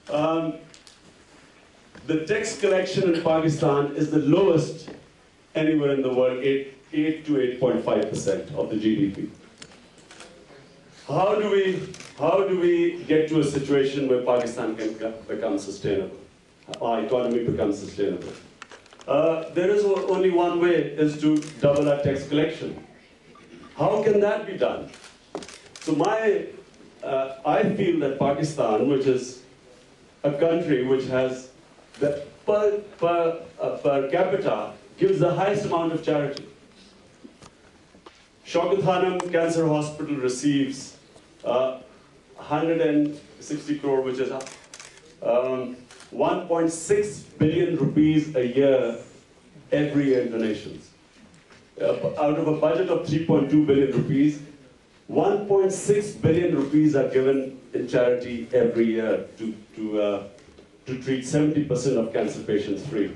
The tax collection in Pakistan is the lowest anywhere in the world, 8 to 8.5% of the GDP. How do we get to a situation where Pakistan can become sustainable? Our economy becomes sustainable? There is only one way, is to double our tax collection. How can that be done? So I feel that Pakistan, which is a country which has the per capita gives the highest amount of charity. Shaukat Khanum Cancer Hospital receives 160 crore, which is 1.6 billion rupees a year every year in donations. Out of a budget of 3.2 billion rupees, 1.6 billion rupees are given in charity every year to treat 70% of cancer patients free.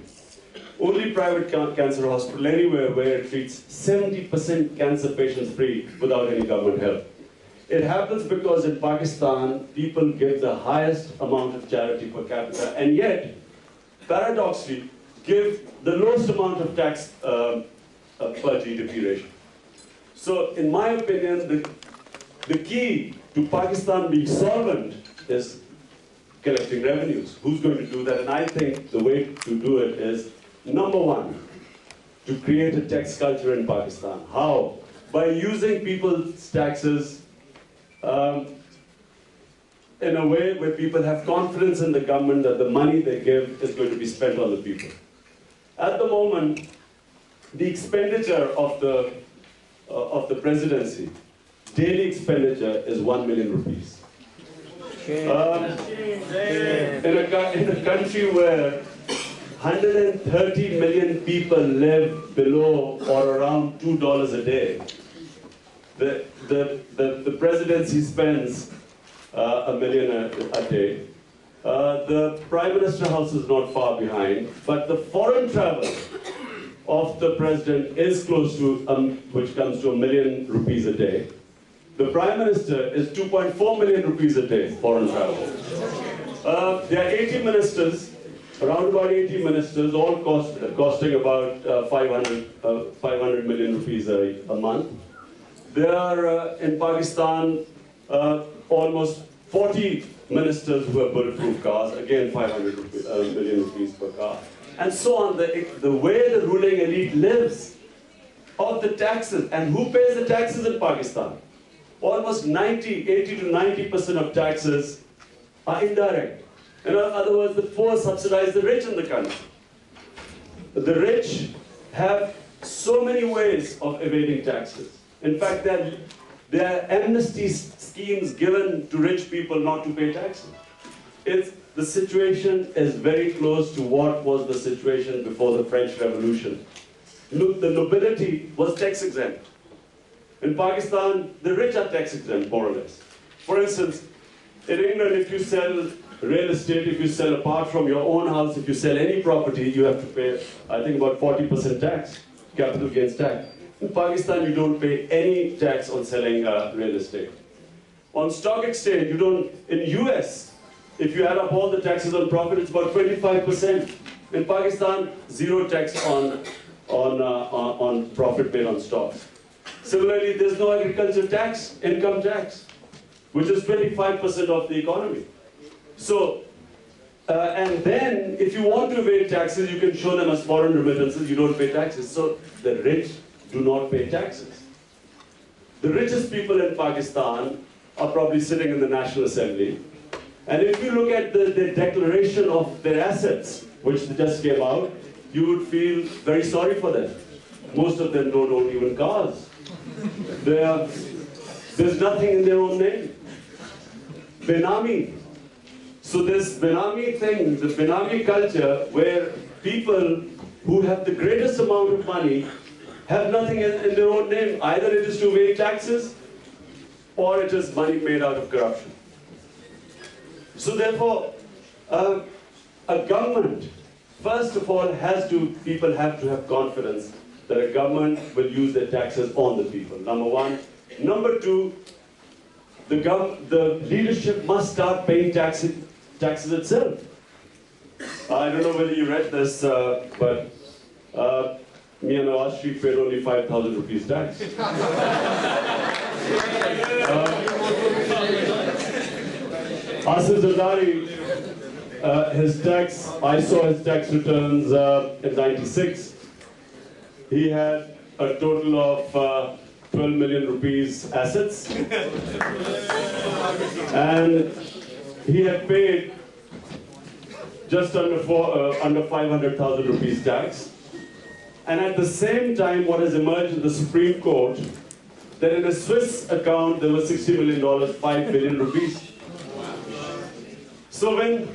Only private cancer hospital anywhere where it treats 70% cancer patients free without any government help. It happens because in Pakistan, people give the highest amount of charity per capita, and yet, paradoxically, give the lowest amount of tax per GDP ratio. So, in my opinion, the key to Pakistan being solvent is collecting revenues. Who's going to do that? And I think the way to do it is, number one, to create a tax culture in Pakistan. How? By using people's taxes in a way where people have confidence in the government that the money they give is going to be spent on the people. At the moment, the expenditure of the presidency, daily expenditure is 1 million rupees. In a country where 130 million people live below or around $2 a day, the presidency spends $1 million a day. The Prime Minister House is not far behind, but the foreign travel of the president is close to, which comes to 1 million rupees a day. The Prime Minister is 2.4 million rupees a day, foreign travel. There are 80 ministers, around about 80 ministers, all costing about 500 million rupees a month. There are, in Pakistan, almost 40 ministers who have bulletproof cars, again 500 million rupees per car. And so on, the way the ruling elite lives, of the taxes, and who pays the taxes in Pakistan? Almost 80 to 90% of taxes are indirect. In other words, the poor subsidize the rich in the country. The rich have so many ways of evading taxes. In fact, there are amnesty schemes given to rich people not to pay taxes. The situation is very close to what was the situation before the French Revolution. Look, the nobility was tax exempt. In Pakistan, the rich are tax exempt, more or less. For instance, in England, if you sell real estate, if you sell apart from your own house, if you sell any property, you have to pay, I think, about 40% tax, capital gains tax. In Pakistan, you don't pay any tax on selling real estate. On stock exchange, you don't, in US, if you add up all the taxes on profit, it's about 25%. In Pakistan, zero tax on profit made on stocks. Similarly, there's no agriculture tax, income tax, which is 25% of the economy. So, and then, if you want to evade taxes, you can show them as foreign remittances, you don't pay taxes. So, the rich do not pay taxes. The richest people in Pakistan are probably sitting in the National Assembly. And if you look at the declaration of their assets, which just came out, you would feel very sorry for them. Most of them don't own even cars. There's nothing in their own name. Benami. So this Benami thing, the Benami culture, where people who have the greatest amount of money have nothing in their own name. Either it is to evade taxes, or it is money made out of corruption. So therefore, a government, first of all, people have to have confidence that a government will use their taxes on the people, number one. Number two, the leadership must start paying taxes taxes itself. I don't know whether you read this, but me and Nawaz Sharif paid only 5,000 rupees tax. Asif Zardari, his tax, I saw his tax returns in '96. He had a total of 12 million rupees assets. And he had paid just under 500,000 rupees tax. And at the same time, what has emerged in the Supreme Court, that in a Swiss account there was $60 million, 5 billion rupees. So when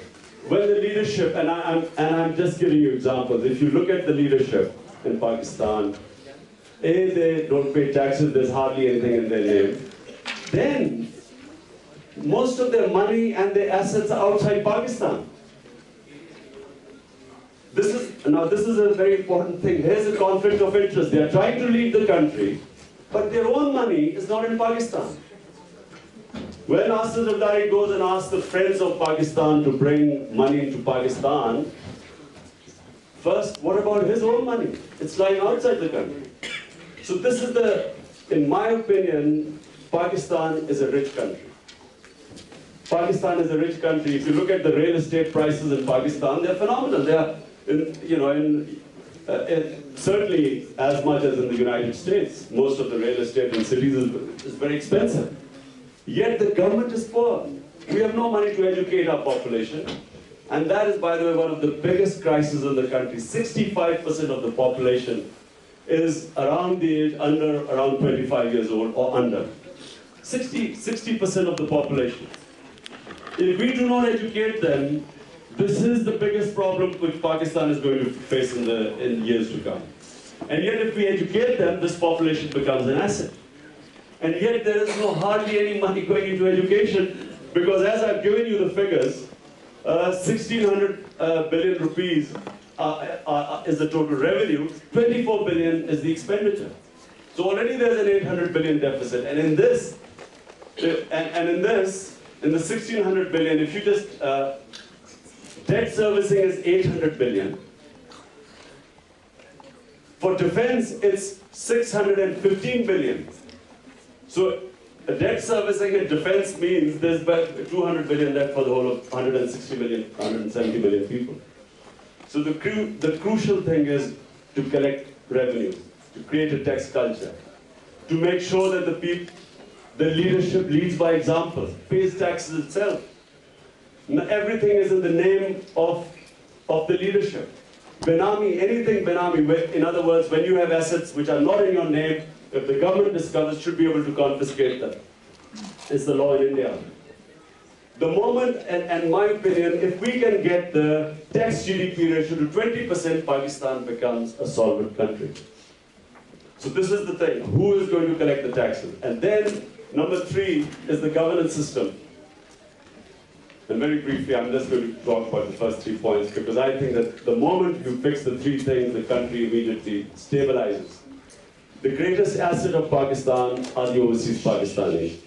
the leadership, and I'm just giving you examples, if you look at the leadership in Pakistan, they don't pay taxes, there's hardly anything in their name. Then, most of their money and their assets are outside Pakistan. This is a very important thing. Here's a conflict of interest. They are trying to lead the country, but their own money is not in Pakistan. When Asif Zardari goes and asks the friends of Pakistan to bring money into Pakistan, first, what about his own money? It's lying outside the country. So this is in my opinion, Pakistan is a rich country. Pakistan is a rich country. If you look at the real estate prices in Pakistan, they're phenomenal. They are, certainly as much as in the United States. Most of the real estate in cities is very expensive. Yet the government is poor. We have no money to educate our population. And that is, by the way, one of the biggest crises in the country. 65% of the population is around the age around 25 years old or under. 60% of the population. If we do not educate them, this is the biggest problem which Pakistan is going to face in years to come. And yet if we educate them, this population becomes an asset. And yet there is hardly any money going into education, because as I've given you the figures, 1,600 billion rupees is the total revenue, 24 billion is the expenditure. So already there's an 800 billion deficit. And in this, in the 1,600 billion, if you just, debt servicing is 800 billion. For defense, it's 615 billion. So debt servicing in defense means there's about 200 billion left for the whole of 160 million, 170 million people. So the crucial thing is to collect revenue, to create a tax culture, to make sure that the leadership leads by example, pays taxes itself. Everything is in the name of the leadership. Benami, anything Benami, in other words, when you have assets which are not in your name, if the government discovers, should be able to confiscate them. It's the law in India. The moment, and my opinion, if we can get the tax GDP ratio to 20%, Pakistan becomes a solvent country. So this is the thing, who is going to collect the taxes? And then, number 3 is the governance system. And very briefly, I'm just going to talk about the first 3 points, because I think that the moment you fix the 3 things, the country immediately stabilizes. The greatest asset of Pakistan are the overseas Pakistanis.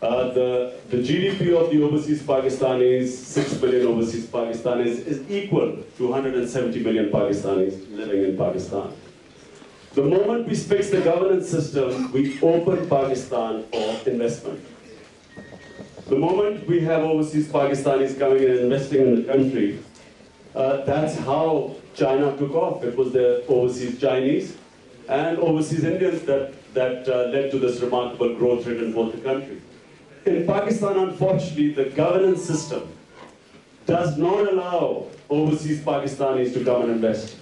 The GDP of the overseas Pakistanis, 6 billion overseas Pakistanis, is equal to 170 million Pakistanis living in Pakistan. The moment we fix the governance system, we open Pakistan for investment. The moment we have overseas Pakistanis coming in and investing in the country, that's how China took off. It was the overseas Chinese and overseas Indians that led to this remarkable growth rate in both the countries. In Pakistan, unfortunately, the governance system does not allow overseas Pakistanis to come and invest.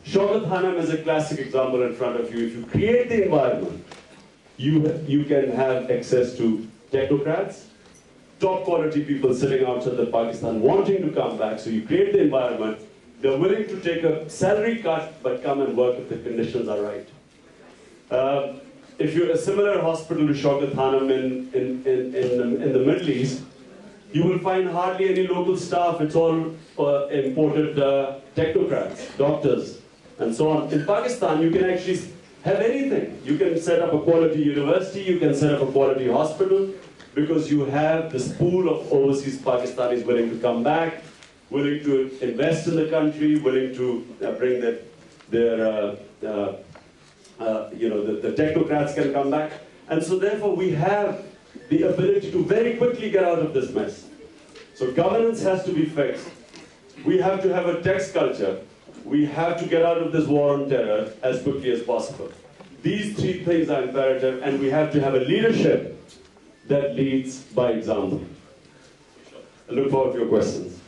Shaukat Hanam is a classic example in front of you. If you create the environment, you can have access to technocrats, top quality people sitting outside the Pakistan wanting to come back. So you create the environment, they're willing to take a salary cut but come and work if the conditions are right. If you're a similar hospital to Shaukat Hanam in the Middle East, you will find hardly any local staff. It's all imported technocrats, doctors, and so on. In Pakistan, you can actually have anything. You can set up a quality university, you can set up a quality hospital, because you have this pool of overseas Pakistanis willing to come back, willing to invest in the country, willing to bring the technocrats can come back. And so therefore we have the ability to very quickly get out of this mess. So governance has to be fixed. We have to have a tax culture. We have to get out of this war on terror as quickly as possible. These three things are imperative, and we have to have a leadership that leads by example. I look forward to your questions.